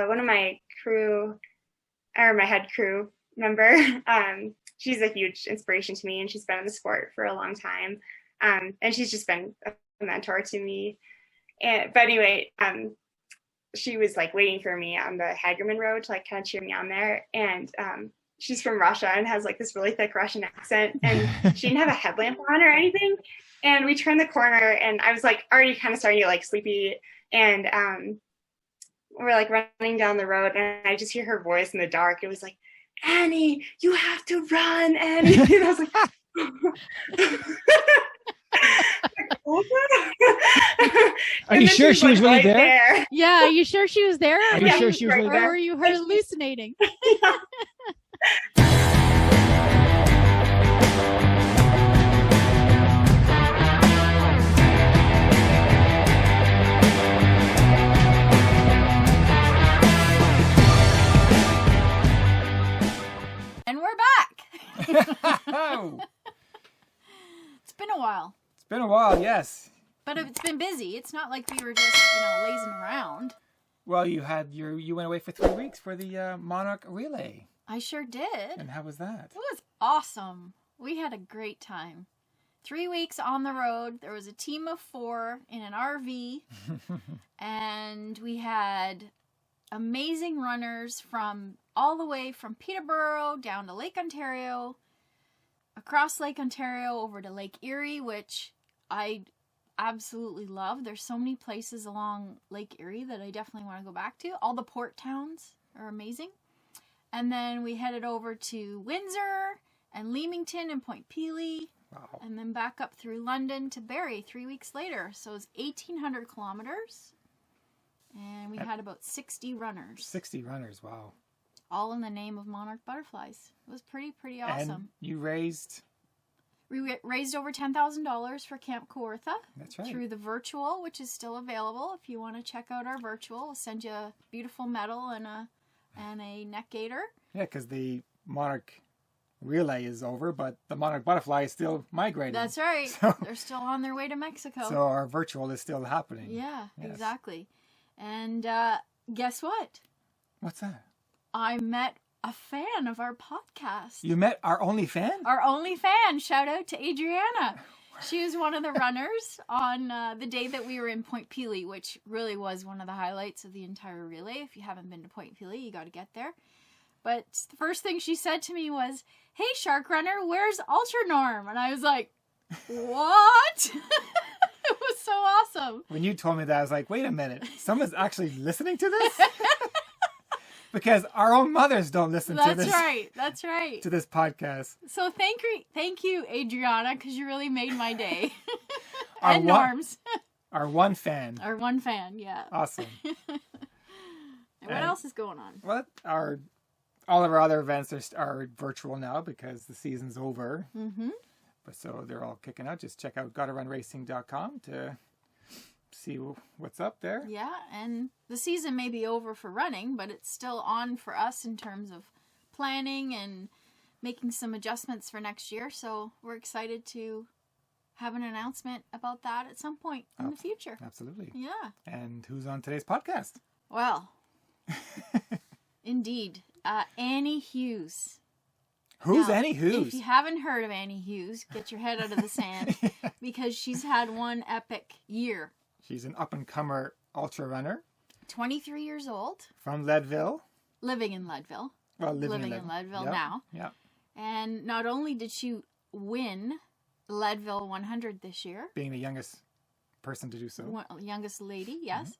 one of my crew, or my head crew member, she's a huge inspiration to me, and she's been in the sport for a long time. And she's just been a mentor to me. But anyway, she was like waiting for me on the Hagerman Road to like kind of cheer me on there. And she's from Russia and has like this really thick Russian accent, and she didn't have a headlamp on or anything. And we turned the corner, and I was like already kind of starting to get like sleepy, and we're like running down the road, and I just hear her voice in the dark. It was like, Annie, you have to run, Annie. And I was like, Are you sure she was really there? Yeah, are you sure she was there? Are you sure she was really there? Or were you hallucinating? And we're back. It's been a while. It's been a while, yes. But it's been busy. It's not like we were just, lazing around. Well, you went away for 3 weeks for the Monarch Relay. I sure did. And how was that? It was awesome. We had a great time. 3 weeks on the road. There was a team of 4 in an RV. And we had amazing runners from all the way from Peterborough down to Lake Ontario, across Lake Ontario over to Lake Erie, which I absolutely love. There's so many places along Lake Erie that I definitely want to go back to. All the port towns are amazing. And then we headed over to Windsor and Leamington and Point Pelee. Wow. And then back up through London to Barrie 3 weeks later. So it was 1,800 kilometers. And we had about 60 runners. 60 runners, wow. All in the name of Monarch Butterflies. It was pretty awesome. And you raised... We raised over $10,000 for Camp Kawartha. That's right. Through the virtual, which is still available. If you want to check out our virtual, we'll send you a beautiful medal and a neck gaiter. Yeah, because the Monarch Relay is over, but the Monarch Butterfly is still migrating. That's right. So, they're still on their way to Mexico. So our virtual is still happening. Yeah, yes. Exactly. And guess what? What's that? I met a fan of our podcast. You met our only fan? Our only fan. Shout out to Adriana. She was one of the runners on the day that we were in Point Pelee, which really was one of the highlights of the entire relay. If you haven't been to Point Pelee, you got to get there. But the first thing she said to me was, "Hey, Shark Runner, where's Ultranorm?" And I was like, what? It was so awesome. When you told me that, I was like, wait a minute. Someone's actually listening to this? Because our own mothers don't listen to this. That's right. To this podcast. So thank you, Adriana, because you really made my day. And Norms. Our one fan. Our one fan, yeah. Awesome. And what else is going on? What all of our other events are virtual now because the season's over. Mm-hmm. But so they're all kicking out. Just check out GottaRunRacing.com to see what's up there. Yeah, and the season may be over for running, but it's still on for us in terms of planning and making some adjustments for next year. So we're excited to have an announcement about that at some point in the future. Absolutely. Yeah. And who's on today's podcast? Well, indeed, Annie Hughes. Who's now, Annie Hughes? If you haven't heard of Annie Hughes, get your head out of the sand because she's had one epic year. She's an up-and-comer ultra runner. 23 years old. From Leadville. Living in Leadville. Well, living in Leadville now. Yeah. And not only did she win Leadville 100 this year. Being the youngest person to do so. Youngest lady, yes. Mm-hmm.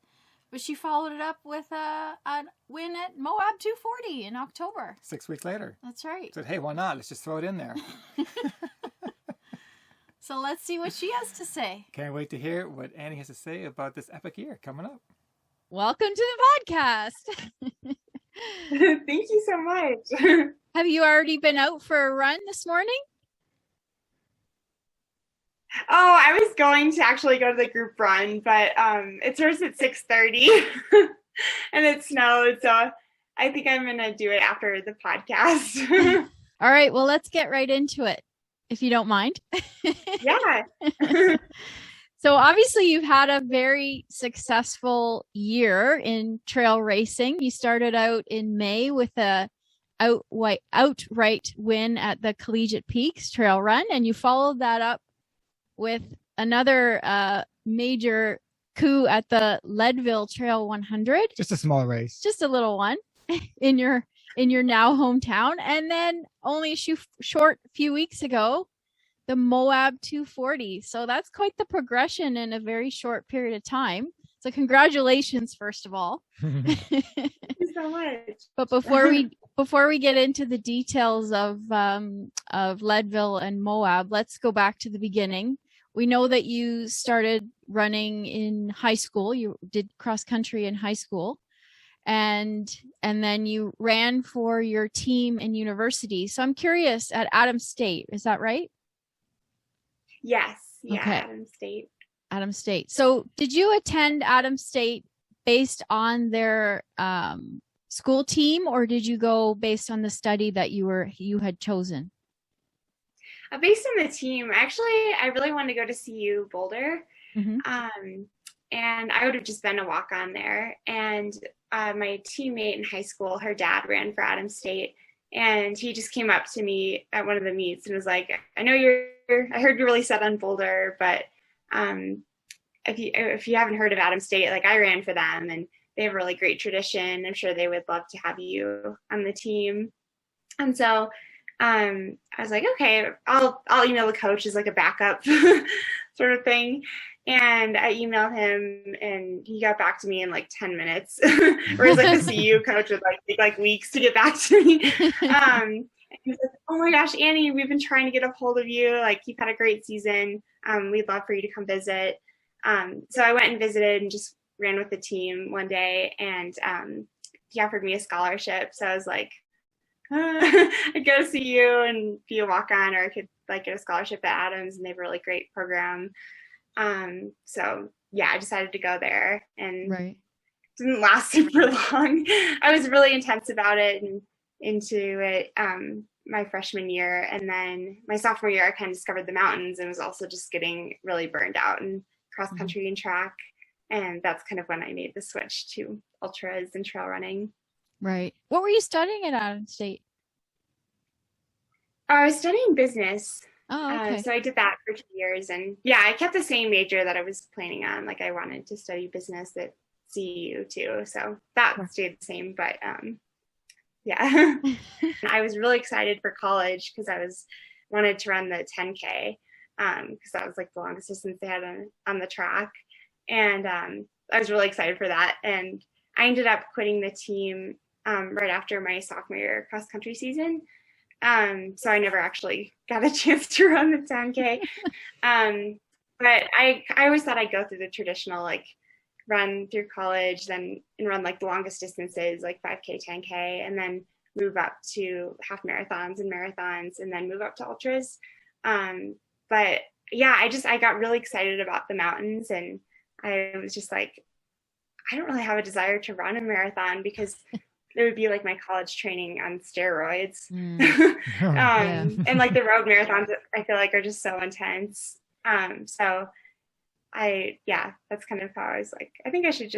But she followed it up with a win at Moab 240 in October. 6 weeks later. That's right. Said, hey, why not? Let's just throw it in there. So let's see what she has to say. Can't wait to hear what Annie has to say about this epic year coming up. Welcome to the podcast. Thank you so much. Have you already been out for a run this morning? Oh, I was going to actually go to the group run, but it starts at 6:30 and it snowed. So I think I'm going to do it after the podcast. All right. Well, let's get right into it, if you don't mind. Yeah. So obviously you've had a very successful year in trail racing. You started out in May with a outright win at the Collegiate Peaks Trail Run, and you followed that up with another major coup at the Leadville Trail 100. Just a small race. Just a little one in your now hometown. And then only a short few weeks ago, the Moab 240. So that's quite the progression in a very short period of time. So congratulations, first of all. Thank you so much. But before we get into the details of Leadville and Moab, let's go back to the beginning. We know that you started running in high school. You did cross country in high school, and then you ran for your team in university. So I'm curious, at Adams State, is that right? Yes. Yeah. Okay. Adams State. Adams State. So did you attend Adams State based on their school team, or did you go based on the study that you had chosen? Based on the team, actually, I really wanted to go to CU Boulder. Mm-hmm. And I would have just been a walk-on there. And my teammate in high school, her dad ran for Adams State. And he just came up to me at one of the meets and was like, I heard you're really set on Boulder, but if you haven't heard of Adams State, like I ran for them and they have a really great tradition. I'm sure they would love to have you on the team. And so I was like, okay, I'll email the coach as like a backup sort of thing. And I emailed him and he got back to me in like 10 minutes. Whereas like the CU coach would like take like weeks to get back to me. And he's like, oh my gosh, Annie, we've been trying to get a hold of you. Like you've had a great season. We'd love for you to come visit. So I went and visited and just ran with the team one day, and he offered me a scholarship. So I was like, I'd go see you and be a walk-on, or I could like get a scholarship at Adams, and they have a really great program. So yeah, I decided to go there, and Right. didn't last super long. I was really intense about it and into it my freshman year, and then my sophomore year I kind of discovered the mountains and was also just getting really burned out in cross country and track, and that's kind of when I made the switch to ultras and trail running. Right. What were you studying at Adams State? I was studying business. Oh, okay. So I did that for 2 years, and yeah, I kept the same major that I was planning on. Like I wanted to study business at CU too, so that stayed the same. But yeah, I was really excited for college because I wanted to run the 10K because that was like the longest distance they had on the track, and I was really excited for that. And I ended up quitting the team right after my sophomore year cross country season. So I never actually got a chance to run the 10K. But I always thought I'd go through the traditional, like run through college, then and run like the longest distances, like 5K, 10K, and then move up to half marathons and marathons, and then move up to ultras. But yeah, I got really excited about the mountains, and I was just like, I don't really have a desire to run a marathon because it would be like my college training on steroids. And like the road marathons, I feel like are just so intense. So that's kind of how I was like, I think I should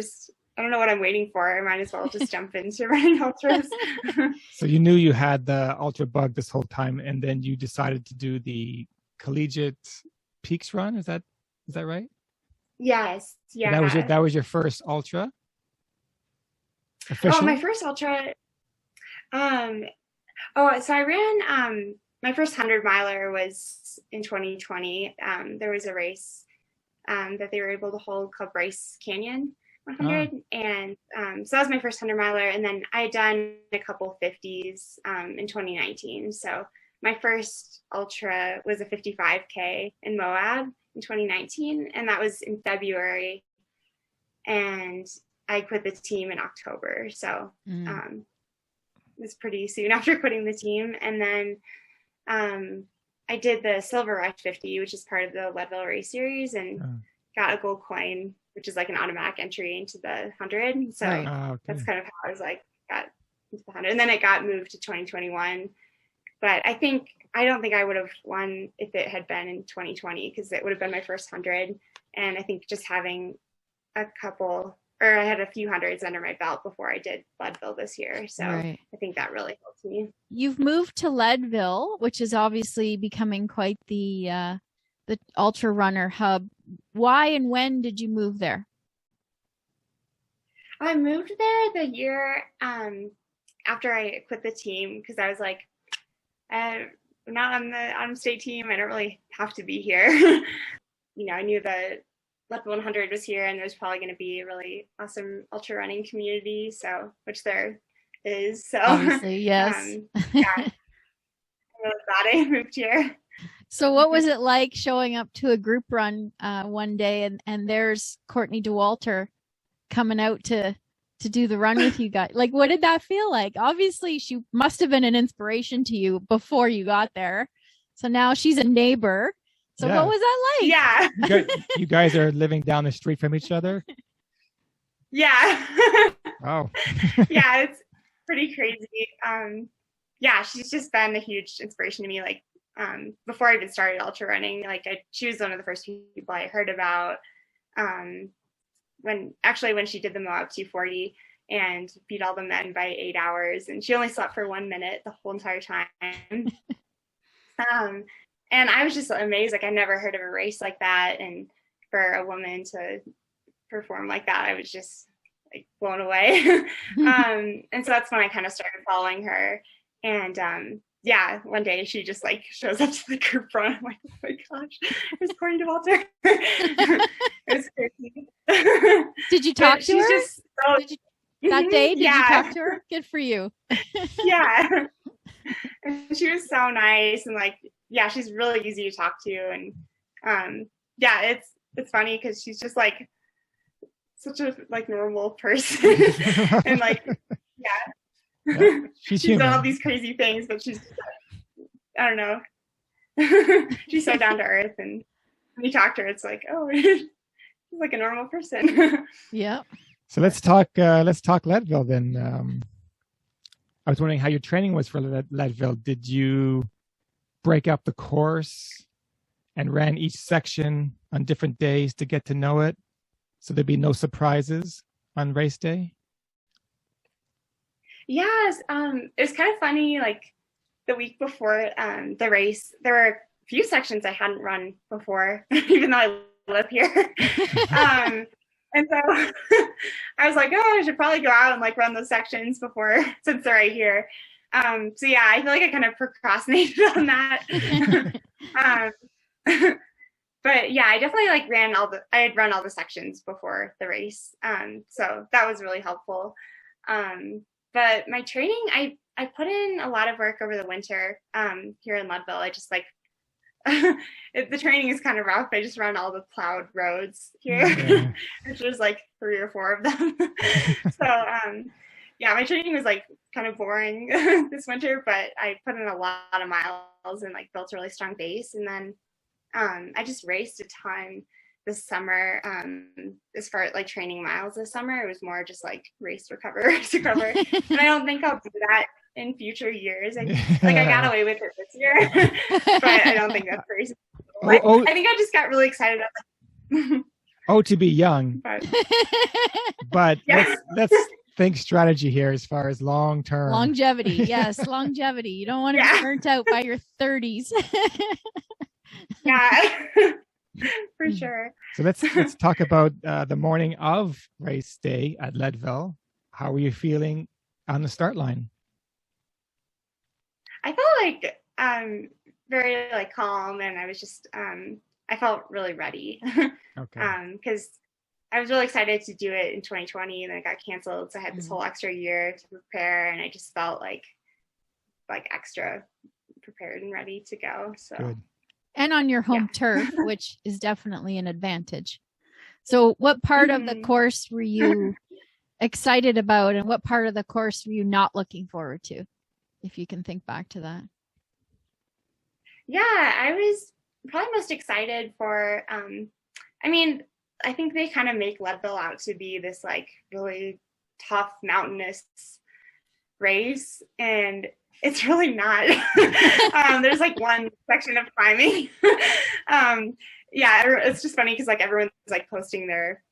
I don't know what I'm waiting for. I might as well just jump into running ultras. So you knew you had the ultra bug this whole time, and then you decided to do the Collegiate Peaks Run. Is that right? Yes. Yeah. That was your first ultra? Officially? Oh, my first ultra. So I ran my first 100 miler was in 2020. There was a race that they were able to hold called Bryce Canyon 100, and so that was my first 100 miler. And then I had done a couple 50s in 2019. So my first ultra was a 55K in Moab in 2019, and that was in February. And I quit the team in October, so it was pretty soon after quitting the team. And then I did the Silver Rush 50, which is part of the Leadville Race series, and got a gold coin, which is like an automatic entry into the 100. So that's kind of how I was like got into the 100. And then it got moved to 2021. But I don't think I would have won if it had been in 2020, because it would have been my first 100. And I think just having I had a few hundreds under my belt before I did Leadville this year. So Right. I think that really helped me. You've moved to Leadville, which is obviously becoming quite the ultra runner hub. Why and when did you move there? I moved there the year after I quit the team because I was like, I'm not on the state team. I don't really have to be here. I knew the Leadville 100 was here, and there's probably going to be a really awesome ultra running community. So, which there is. So, Obviously, yes. Yeah, I'm really glad I moved here. So, what was it like showing up to a group run one day, and there's Courtney Dauwalter coming out to do the run with you guys? Like, what did that feel like? Obviously, she must have been an inspiration to you before you got there. So now she's a neighbor. So Yeah. what was that like? Yeah. You guys are living down the street from each other? Yeah. Oh. Yeah, it's pretty crazy. Yeah, she's just been a huge inspiration to me. Like, before I even started ultra running, like she was one of the first people I heard about. When she did the Moab 240 and beat all the men by 8 hours, and she only slept for 1 minute the whole entire time. And I was just amazed. Like, I never heard of a race like that, and for a woman to perform like that, I was just like blown away. And so that's when I kind of started following her. And yeah, one day she just like shows up to the group run. I'm like, oh my gosh, it's Courtney Dauwalter. It was crazy. Did you talk to her? Just so, that day? Did yeah. you talk to her? Good for you. Yeah. And she was so nice, and like, yeah, she's really easy to talk to. And yeah, it's funny because she's just like such a like normal person. And like, yeah. She's done all these crazy things, but she's just like, I don't know. She's so down to earth, and when you talk to her, it's like, oh, she's like a normal person. Yeah. So let's talk Leadville then. I was wondering how your training was for Leadville. Did you break up the course and ran each section on different days to get to know it, so there'd be no surprises on race day? Yes, it was kind of funny. Like the week before the race, there were a few sections I hadn't run before, even though I live here. And so I was like, oh, I should probably go out and like run those sections before, since they're right here. So yeah, I feel like I kind of procrastinated on that. But yeah, I definitely like I had run all the sections before the race. So that was really helpful. But my training, I put in a lot of work over the winter here in Leadville. I just like, the training is kind of rough. I just run all the plowed roads here, Yeah. which was like 3 or 4 of them. So yeah, my training was like kind of boring this winter, but I put in a lot of miles and like built a really strong base. And then I just raced a ton this summer. As far as like training miles this summer, it was more just like race, recover. And I don't think I'll do that in future years. I got away with it this year, but I don't think that's very successful. I think I just got really excited. To be young. But Yeah. let's think strategy here as far as long term Longevity. Yes, longevity. You don't want to be burnt out by your 30s. Yeah, for sure. So let's talk about the morning of race day at Leadville. How were you feeling on the start line? I felt like very like calm, and I was just I felt really ready. Okay. Because I was really excited to do it in 2020, and then it got canceled, so I had this whole extra year to prepare, and I just felt like extra prepared and ready to go. So. Good. And on your home turf, which is definitely an advantage. So what part of the course were you excited about, and what part of the course were you not looking forward to, if you can think back to that? Yeah, I was probably most excited for, I think they kind of make Leadville out to be this like really tough mountainous race, and it's really not. There's like one section of climbing. yeah, it's just funny because like everyone's like posting their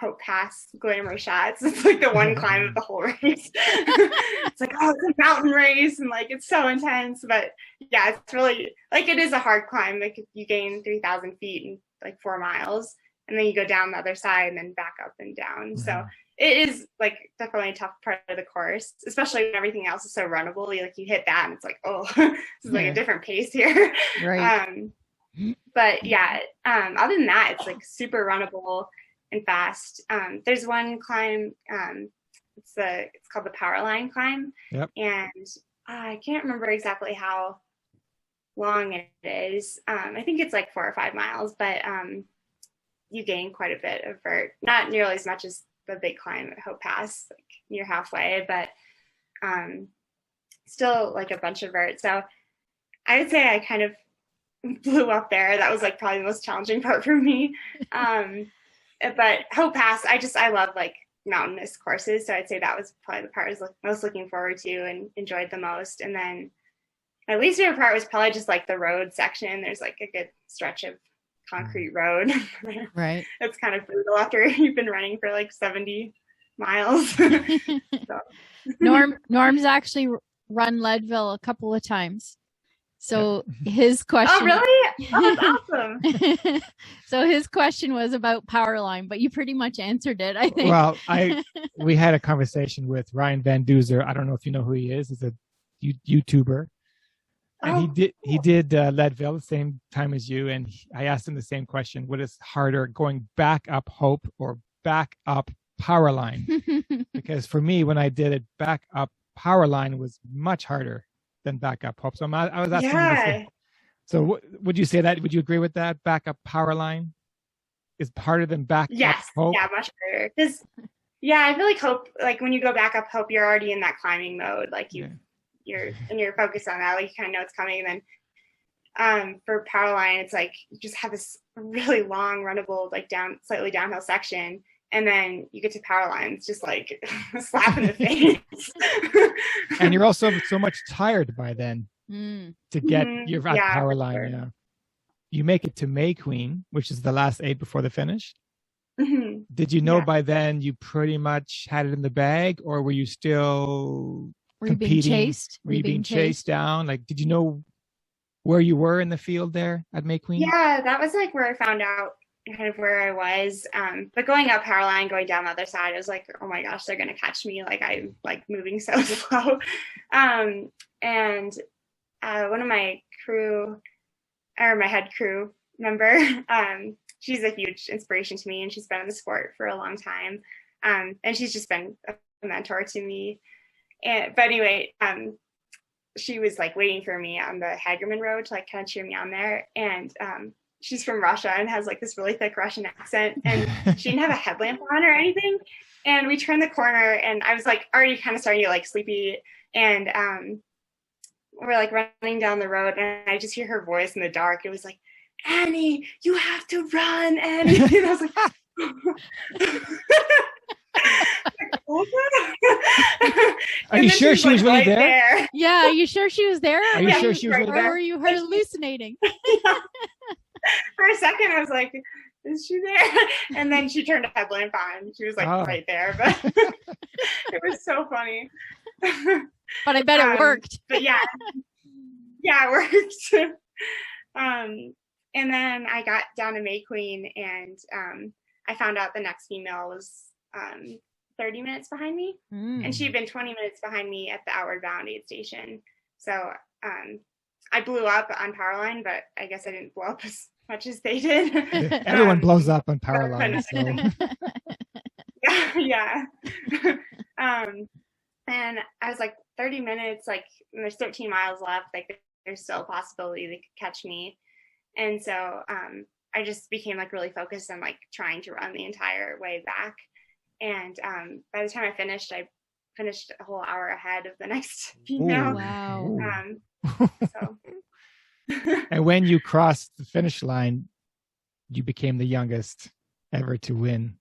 Hope Pass glamour shots. It's like the one climb of the whole race. It's like, oh, it's a mountain race and like it's so intense. But yeah, it's really like it is a hard climb. Like you gain 3,000 feet in like 4 miles, and then you go down the other side and then back up and down. So it is like definitely a tough part of the course, especially when everything else is so runnable. You hit that and it's like, oh, this is like a different pace here. Right. But yeah, other than that, it's like super runnable and fast. There's one climb, it's called the Power Line climb. Yep. And I can't remember exactly how long it is. I think it's like 4 or 5 miles, but you gain quite a bit of vert, not nearly as much as the big climb at Hope Pass, like near halfway, but still like a bunch of vert. So I would say I kind of blew up there. That was like probably the most challenging part for me. But Hope Pass, I love like mountainous courses. So I'd say that was probably the part I was most looking forward to and enjoyed the most. And then my least favorite part was probably just like the road section. There's like a good stretch of concrete road. Right. It's kind of brutal after you've been running for like 70 miles. So. Norm's actually run Leadville a couple of times. So his question. Oh, really? Oh, that's awesome. So his question was about Powerline, but you pretty much answered it, I think. Well, we had a conversation with Ryan Van Duzer. I don't know if you know who he is. He's a YouTuber. And he did Leadville the same time as you. And I asked him the same question. What is harder, going back up Hope or back up Powerline? Because for me, when I did it, back up Powerline was much harder than back up Hope. So I was asking you the same. So would you say that? Would you agree with that? Back up Powerline is harder than back up Hope? Yeah, much harder. Because I feel like Hope, like when you go back up Hope, you're already in that climbing mode. Like you're focused on that. Like you kind of know it's coming. And then for Powerline, it's like you just have this really long runnable, like slightly downhill section. And then you get to Powerline, it's just like a slap in the face. And you're also so much tired by then to get your Powerline. Sure. Yeah. You make it to May Queen, which is the last 8 before the finish. Mm-hmm. Did you know by then you pretty much had it in the bag, or were you still competing? Were you being chased down? Like, did you know where you were in the field there at May Queen? Yeah, that was like where I found out kind of where I was. But going up Powerline, going down the other side, I was like, oh my gosh, they're gonna catch me. Like I'm like moving so slow. And one of my head crew member, she's a huge inspiration to me, and she's been in the sport for a long time. And she's just been a mentor to me. But anyway, she was like waiting for me on the Hagerman Road to like kind of cheer me on there. And she's from Russia and has like this really thick Russian accent, and she didn't have a headlamp on or anything. And we turned the corner, and I was like already kind of starting to get like sleepy, and we're like running down the road, and I just hear her voice in the dark. It was like, Annie, you have to run, Annie. And I was like, Are you sure she was really there? Yeah, are you sure she was there? Are you sure she was really there? Or were you hallucinating? Yeah. For a second, I was like, is she there? And then she turned a headlamp on. She was like right there, but it was so funny. But I bet it worked. But yeah, it worked. And then I got down to May Queen, and I found out the next female was 30 minutes behind me, and she'd been 20 minutes behind me at the Outward Bound aid station. So I blew up on Powerline, but I guess I didn't blow up as much as they did. Everyone blows up on Powerline. So. Yeah. And I was like 30 minutes, like there's 13 miles left, like there's still a possibility they could catch me. And so I just became like really focused on like trying to run the entire way back. And by the time I finished a whole hour ahead of the next female. Wow. So. And when you crossed the finish line, you became the youngest ever to win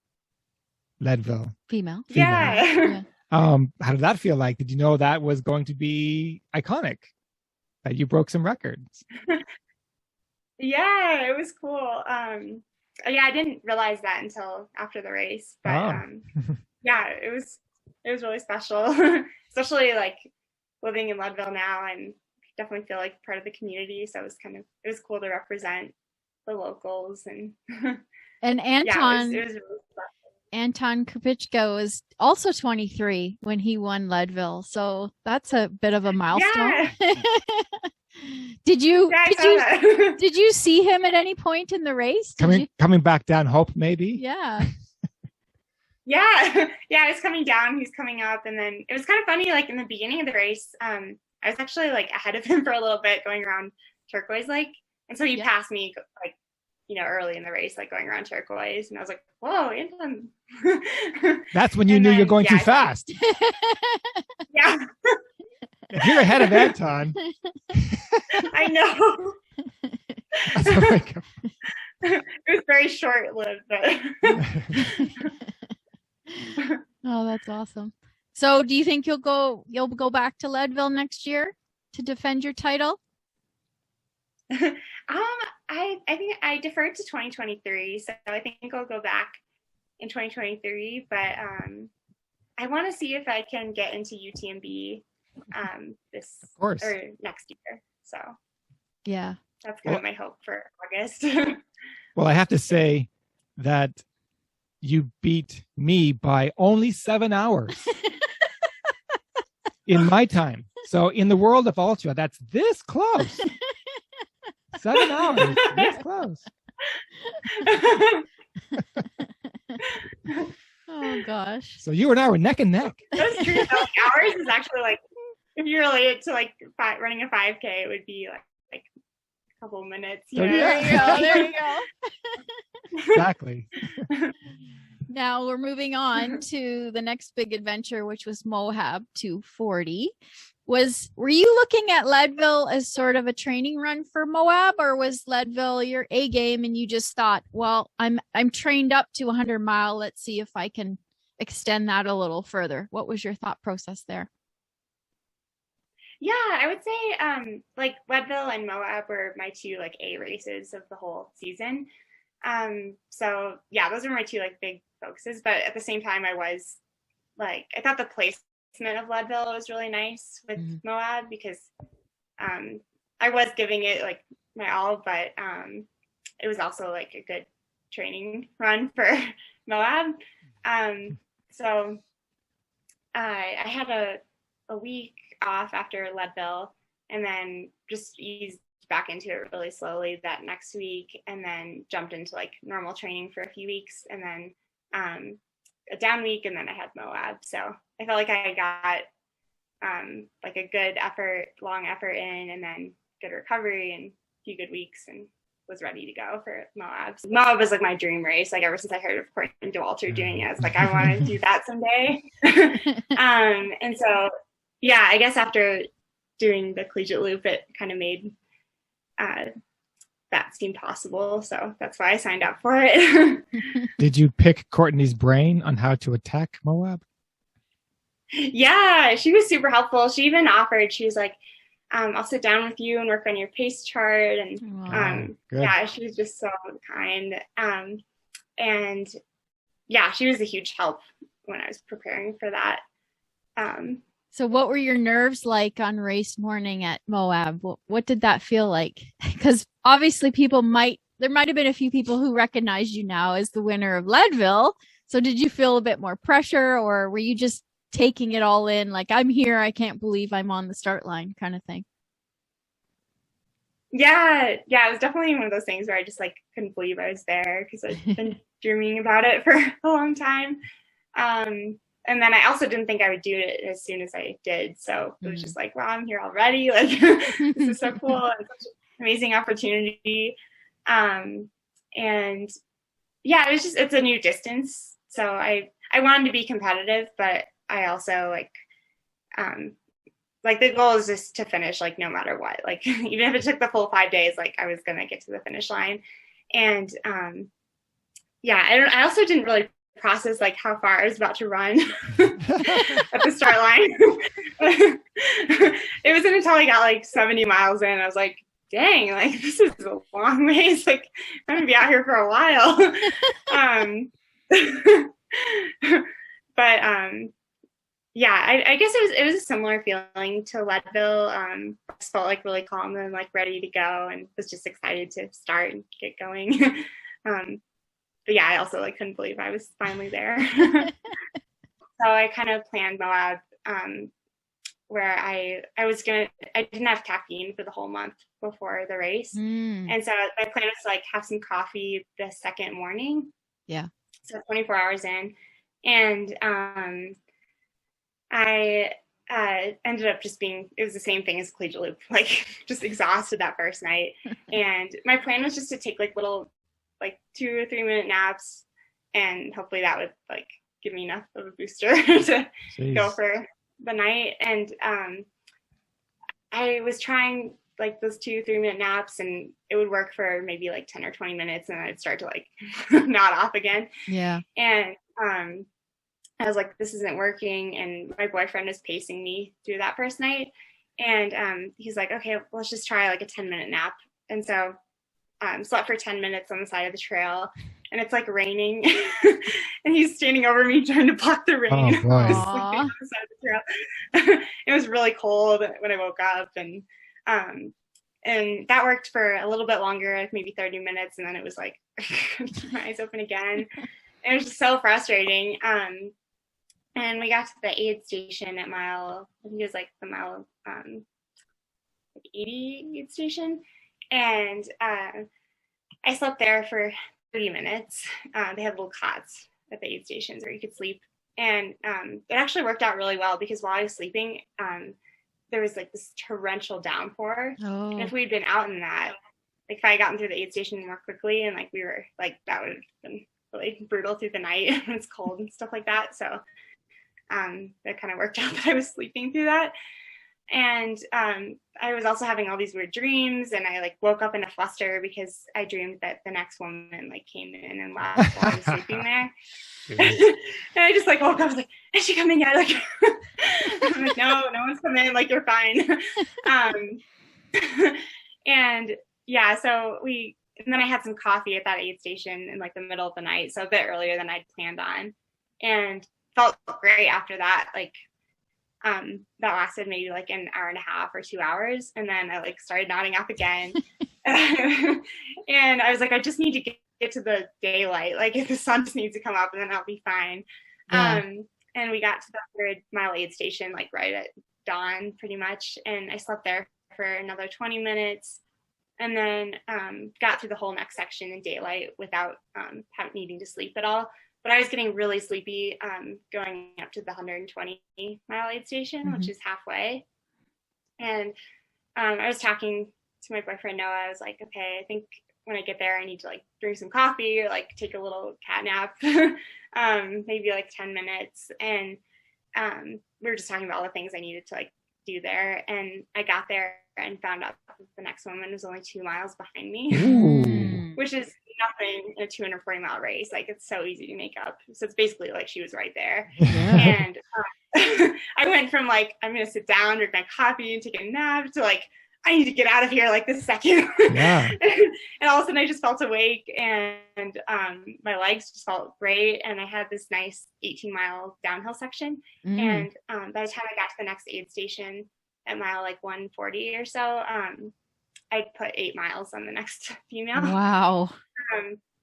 Leadville. Female. Yeah. How did that feel like? Did you know that was going to be iconic? That you broke some records? Yeah, it was cool. Yeah, I didn't realize that until after the race, but Oh. yeah, it was really special, especially like living in Leadville now, and definitely feel like part of the community. So it was cool to represent the locals, and And yeah, it was really special. Anton Krupicka was also 23 when he won Leadville, so that's a bit of a milestone. Yeah. Did you I saw that. did you see him at any point in the race? Coming back down Hope, maybe? Yeah. Yeah, yeah, I was coming down, he was coming up, and then it was kind of funny, like in the beginning of the race, I was actually like ahead of him for a little bit going around Turquoise Lake, and so he passed me like, early in the race, like going around Turquoise, and I was like, whoa, Anton. That's when you knew you're going too fast. Yeah. If you're ahead of Anton. I know. It was very short-lived, but oh, that's awesome. So do you think you'll go back to Leadville next year to defend your title? I think I deferred to 2023, so I think I'll go back in 2023, but I want to see if I can get into UTMB next year. So yeah, that's kind of my hope for August. Well, I have to say that you beat me by only 7 hours in my time. So in the world of ultra, that's this close. 7 hours, this close. Oh gosh. So you and I were neck and neck. That's true. Like, hours is actually like, if you relate it to like running a 5K, it would be like a couple minutes. So, yeah. There you go. Exactly. Now we're moving on to the next big adventure, which was Moab 240. Were you looking at Leadville as sort of a training run for Moab, or was Leadville your A game and you just thought, well, I'm trained up to 100-mile. Let's see if I can extend that a little further. What was your thought process there? Yeah, I would say like Leadville and Moab were my two like A races of the whole season. So yeah, those were my two like big focuses. But at the same time, I thought the placement of Leadville was really nice with Moab, because I was giving it like my all, but it was also like a good training run for Moab. So I had a week off after Leadville, and then just eased back into it really slowly that next week, and then jumped into like normal training for a few weeks, and then a down week, and then I had Moab. So I felt like I got like a good long effort in, and then good recovery and a few good weeks, and was ready to go for Moab. Moab was like my dream race. Like ever since I heard of Courtney Dauwalter doing it, I was like, I want to do that someday. And so yeah, I guess after doing the collegiate loop, it kind of made that seem possible. So that's why I signed up for it. Did you pick Courtney's brain on how to attack Moab? Yeah, she was super helpful. She even offered, she was like, I'll sit down with you and work on your pace chart. And yeah, she was just so kind. And yeah, she was a huge help when I was preparing for that. So what were your nerves like on race morning at Moab? What did that feel like? Because obviously there might have been a few people who recognized you now as the winner of Leadville. So did you feel a bit more pressure, or were you just taking it all in, like, I'm here, I can't believe I'm on the start line kind of thing? Yeah, it was definitely one of those things where I just like couldn't believe I was there, because I've been dreaming about it for a long time. And then I also didn't think I would do it as soon as I did. So it was just like, wow, I'm here already. Like, this is so cool. And such an amazing opportunity. And yeah, it's a new distance. So I wanted to be competitive, but I also like the goal is just to finish, like, no matter what, like, even if it took the full 5 days, like I was going to get to the finish line. And yeah, I also didn't really process like how far I was about to run at the start line. It wasn't until I got like 70 miles in, I was like, dang, like this is a long ways. Like I'm gonna be out here for a while. But yeah, I guess it was a similar feeling to Leadville. I just felt like really calm and like ready to go, and was just excited to start and get going. But yeah, I also like couldn't believe I was finally there. So I kind of planned Moab, where I didn't have caffeine for the whole month before the race. And so my plan was to like have some coffee the second morning. Yeah. So 24 hours in. And I ended up just it was the same thing as Collegiate Loop, like just exhausted that first night. And my plan was just to take like little, like 2 or 3 minute naps, and hopefully that would like give me enough of a booster to go for the night. And I was trying like those 2 3-minute naps, and it would work for maybe like 10 or 20 minutes, and I'd start to like nod off again. Yeah. And I was like, this isn't working. And my boyfriend was pacing me through that first night. And he's like, okay, let's just try like a 10-minute nap. And so slept for 10 minutes on the side of the trail, and it's like raining. And he's standing over me trying to block the rain. Oh, boy. I was sleeping on the side of the trail. It was really cold when I woke up, and that worked for a little bit longer, like maybe 30 minutes. And then it was like, keep my eyes open again. It was just so frustrating. And we got to the aid station at mile, I think it was like the mile like 80 aid station. And I slept there for 30 minutes. They had little cots at the aid stations where you could sleep. And it actually worked out really well, because while I was sleeping, there was like this torrential downpour. Oh. And if we'd been out in that, like if I had gotten through the aid station more quickly, and like we were like, that would have been really brutal through the night when it's cold and stuff like that. So that kind of worked out that I was sleeping through that. And I was also having all these weird dreams, and I like woke up in a fluster because I dreamed that the next woman like came in and left while I was sleeping there. And I just like woke up, I was like, is she coming yet? Like, I'm like, no one's coming in, like you're fine. And yeah, and then I had some coffee at that aid station in like the middle of the night, so a bit earlier than I'd planned on, and felt great after that. Like that lasted maybe like an hour and a half or 2 hours, and then I like started nodding off again. And I was like, I just need to get to the daylight, like if the sun just needs to come up, and then I'll be fine. Yeah. And we got to the 100-mile aid station like right at dawn pretty much, and I slept there for another 20 minutes, and then got through the whole next section in daylight without needing to sleep at all. But I was getting really sleepy going up to the 120-mile aid station, which is halfway. And I was talking to my boyfriend, Noah. I was like, okay, I think when I get there, I need to like drink some coffee or like take a little cat nap, maybe like 10 minutes. And we were just talking about all the things I needed to like do there. And I got there and found out that the next woman was only 2 miles behind me, which is nothing in a 240-mile race. Like it's so easy to make up. So it's basically like she was right there. Yeah. And I went from like, I'm going to sit down, drink my coffee and take a nap, to like, I need to get out of here like this second. Yeah. And all of a sudden I just felt awake, and my legs just felt great. And I had this nice 18-mile downhill section. And by the time I got to the next aid station at mile like 140 or so, I put 8 miles on the next female. Wow.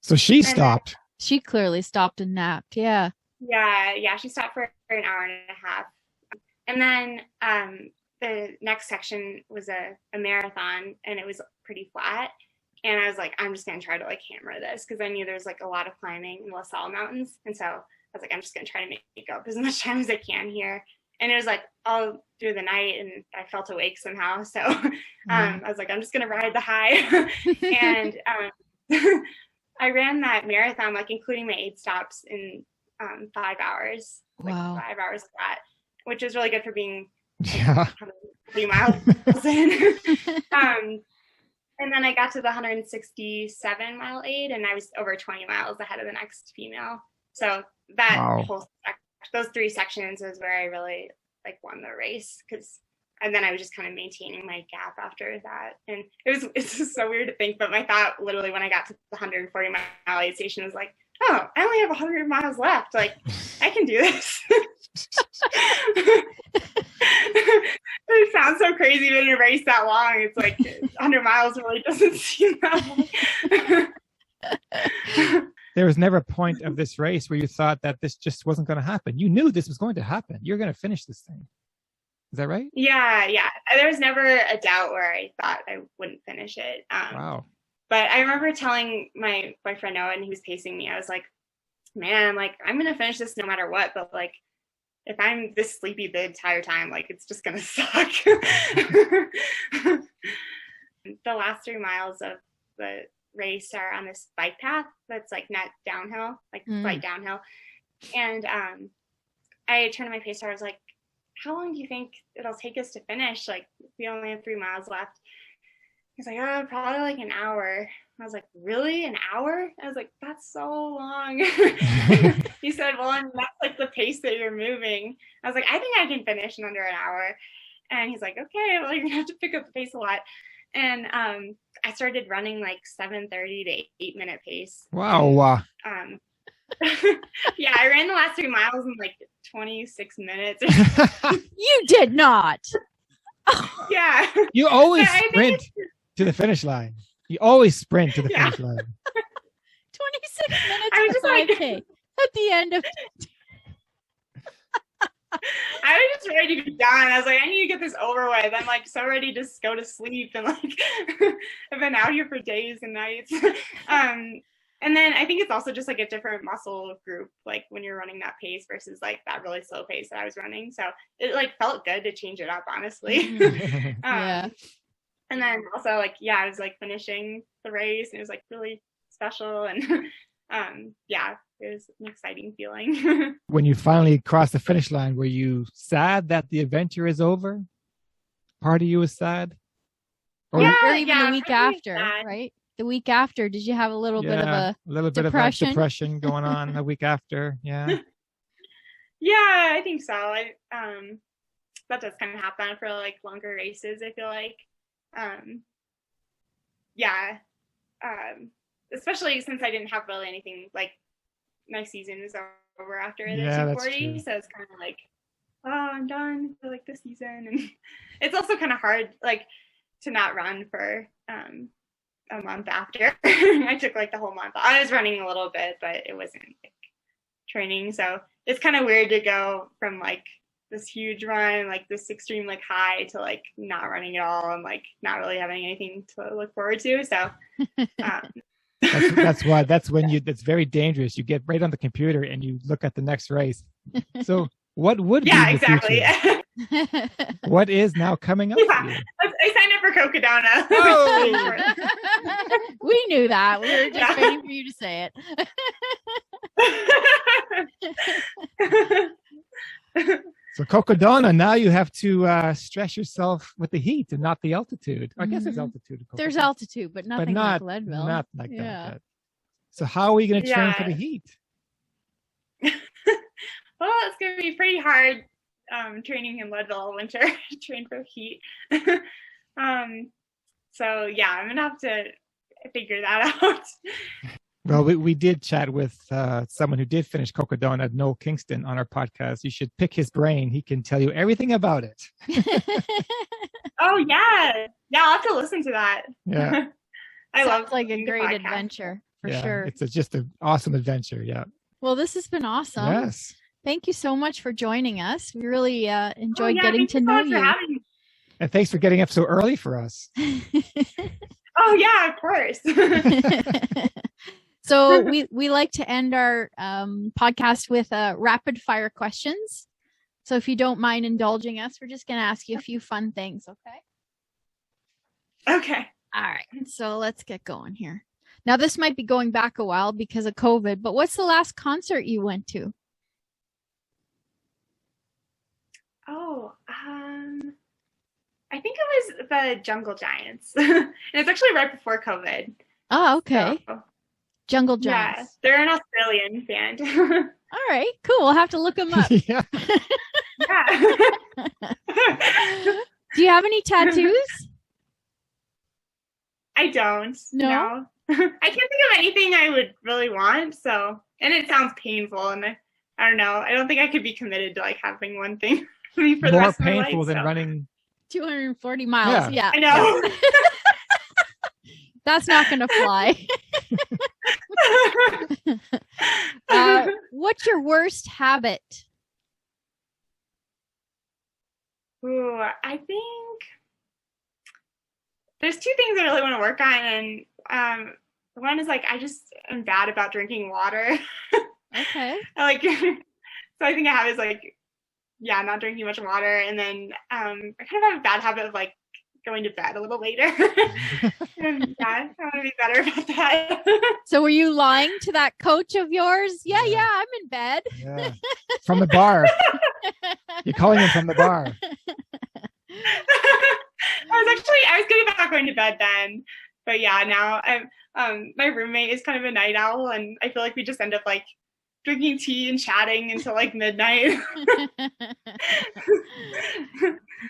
So she stopped. She clearly stopped and napped. Yeah. Yeah. She stopped for an hour and a half. And then the next section was a marathon, and it was pretty flat. And I was like, I'm just going to try to like hammer this, because I knew there's like a lot of climbing in La Salle Mountains. And so I was like, I'm just going to try to make up as much time as I can here. And it was like all through the night, and I felt awake somehow. So I was like, I'm just going to ride the high. And I ran that marathon, like including my 8 stops, in 5 hours. Wow. Like 5 hours flat, which is really good for being 3 miles in. And then I got to the 167-mile aid, and I was over 20 miles ahead of the next female. So that whole those 3 sections is where I really like won the race, because And then I was just kind of maintaining my gap after that. And it's just so weird to think, but my thought literally when I got to the 140 mile aid station was like, oh, I only have 100 miles left. Like, I can do this. It sounds so crazy in a race that long. It's like 100 miles really doesn't seem that long. There was never a point of this race where you thought that this just wasn't going to happen. You knew this was going to happen. You're going to finish this thing. Is that right? Yeah. There was never a doubt where I thought I wouldn't finish it. Wow. But I remember telling my boyfriend Noah, and he was pacing me, I was like, man, like, I'm going to finish this no matter what. But like, if I'm this sleepy the entire time, like, it's just going to suck. The last 3 miles of the race are on this bike path that's like not downhill, like slight downhill. And I turned to my pacer. I was like, how long do you think it'll take us to finish? Like, we only have 3 miles left. He's like, oh, probably like an hour. I was like, really? An hour? I was like, that's so long. He said, well, and that's like the pace that you're moving. I was like, I think I can finish in under an hour. And he's like, okay, well, you're gonna have to pick up the pace a lot. And I started running like 7:30 to 8-minute pace. Wow. Yeah, I ran the last 3 miles in like 26 minutes. You did not. Yeah. You always sprint to the finish line. You always sprint to the finish line. 26 minutes I was of just like, 5K at the end of. I was just ready to be done. I was like, I need to get this over with. I'm like so ready to just go to sleep, and like I've been out here for days and nights. And then I think it's also just like a different muscle group, like when you're running that pace versus like that really slow pace that I was running. So it like felt good to change it up, honestly. Yeah. And then also like, yeah, I was like finishing the race, and it was like really special. And yeah, it was an exciting feeling. When you finally crossed the finish line, were you sad that the adventure is over? Part of you was sad? Or Or even the week probably after, sad. right? The week after, did you have a little bit of a depression? Of that depression going on a week after? Yeah. Yeah, I think so. That does kind of happen for like longer races, I feel like. Especially since I didn't have really anything, like my season is over after the 240, so it's kind of like, oh, I'm done for like this season. And it's also kind of hard like to not run for a month after. I took like the whole month. I was running a little bit, but it wasn't like training, so it's kind of weird to go from like this huge run, like this extreme like high, to like not running at all and like not really having anything to look forward to. So that's when it's very dangerous. You get right on the computer and you look at the next race. So what would be the exactly. future? What is now coming up for you? I signed up for Cocodona. Oh! We knew that. We were just waiting for you to say it. So Cocodona, now you have to stress yourself with the heat and not the altitude. I guess there's altitude. There's altitude, but nothing like Leadville. Not like that. So how are we going to train for the heat? Well, it's going to be pretty hard training in Leadville all winter to train for heat. So yeah, I'm going to have to figure that out. Well, we did chat with someone who did finish Cocodona, Noel Kingston, on our podcast. You should pick his brain. He can tell you everything about it. Oh, yeah. Yeah, I'll have to listen to that. Yeah. I Sounds love like a great adventure, for sure. It's just an awesome adventure, yeah. Well, this has been awesome. Yes. Thank you so much for joining us. We really enjoyed getting to know you. And thanks for getting up so early for us. Oh, yeah, of course. So we like to end our podcast with rapid fire questions. So if you don't mind indulging us, we're just going to ask you a few fun things, okay? Okay. All right. So let's get going here. Now, this might be going back a while because of COVID, but what's the last concert you went to? Oh, I think it was the Jungle Giants. And it's actually right before COVID. Oh, okay. So, Jungle Giants. Yeah, they're an Australian band. All right, cool. We'll have to look them up. Yeah. Yeah. Do you have any tattoos? I don't. No? I can't think of anything I would really want. So, and it sounds painful, and I don't know. I don't think I could be committed to like having one thing for the More rest of my painful life. than So. running. 240 miles. Yeah. I know. That's not going to fly. What's your worst habit? Ooh, I think there's two things I really want to work on, and one is like I just am bad about drinking water. Okay. So I think I have is like, yeah, not drinking much water, and then I kind of have a bad habit of like going to bed a little later. And yeah, I want to be better about that. So were you lying to that coach of yours? Yeah, I'm in bed. Yeah. From the bar. You're calling him from the bar. I was good about going to bed then, but yeah, now my roommate is kind of a night owl, and I feel like we just end up like drinking tea and chatting until like midnight.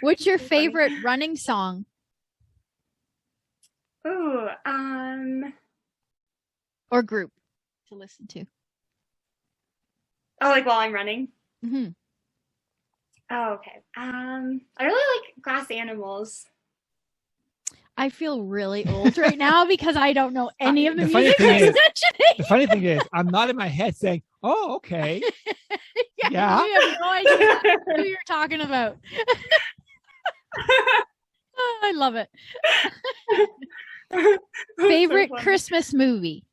What's your favorite running song? Ooh, Or group to listen to? oh, like while I'm running. Mm-hmm. Oh, okay. I really like Glass Animals. I feel really old right now because I don't know any of the The funny music thing you're is- mentioning. The funny thing is, I'm not in my head saying, "Oh, okay." Yeah. You have no idea who you're talking about. Oh, I love it. Favorite Christmas movie?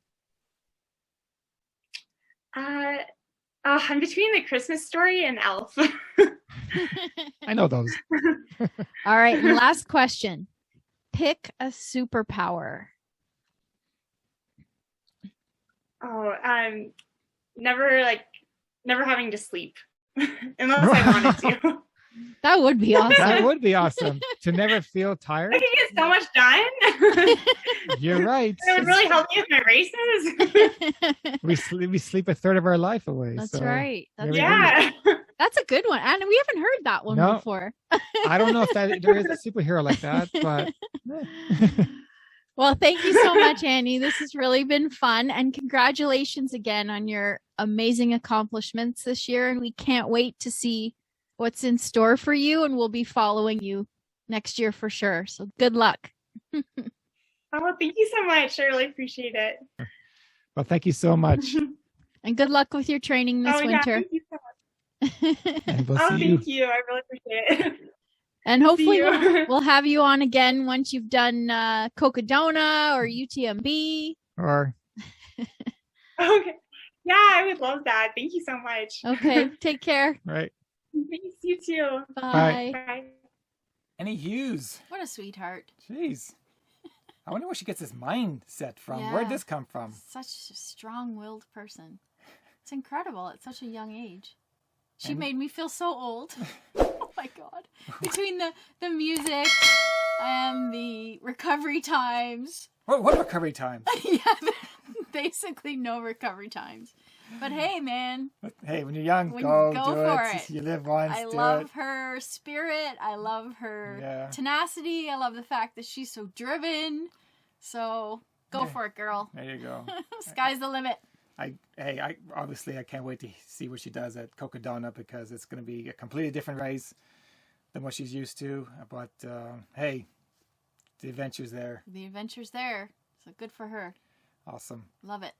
I'm between The Christmas Story and Elf. I know those. All right. And last question. Pick a superpower. Oh, never having to sleep unless I wanted to. That would be awesome. That would be awesome. To never feel tired. I could get so much done. You're right. It would really help me with my races. We sleep a third of our life away. That's so right. there we Yeah. That's a good one. And we haven't heard that one No. before. I don't know if there is a superhero like that, but Well, thank you so much, Annie. This has really been fun. And congratulations again on your amazing accomplishments this year. And we can't wait to see what's in store for you. And we'll be following you next year for sure. So good luck. Oh, thank you so much. I really appreciate it. well, thank you so much. And good luck with your training this Yeah, winter. thank you so much. And we'll Oh, see you. thank you. I really appreciate it. And hopefully See you. we'll have you on again once you've done Cocodona or UTMB. Or Okay. Yeah, I would love that. Thank you so much. Okay, take care. right. Thanks, you too. Bye. Bye. Annie Hughes. What a sweetheart. Jeez. I wonder where she gets this mindset from. Yeah. Where'd this come from? Such a strong-willed person. It's incredible at such a young age. She And- made me feel so old. Oh my God. Between the music and the recovery times. What recovery times? Yeah, basically no recovery times. But hey, man, Hey, when you're young, When go you go do for it. it. You live once, I do love it. her spirit. I love her Yeah. tenacity. I love the fact that she's so driven. So go Yeah. for it, girl. There you go. Sky's the limit. I obviously I can't wait to see what she does at Cocodona because it's going to be a completely different race than what she's used to. But hey, the adventure's there. The adventure's there. So good for her. Awesome. Love it.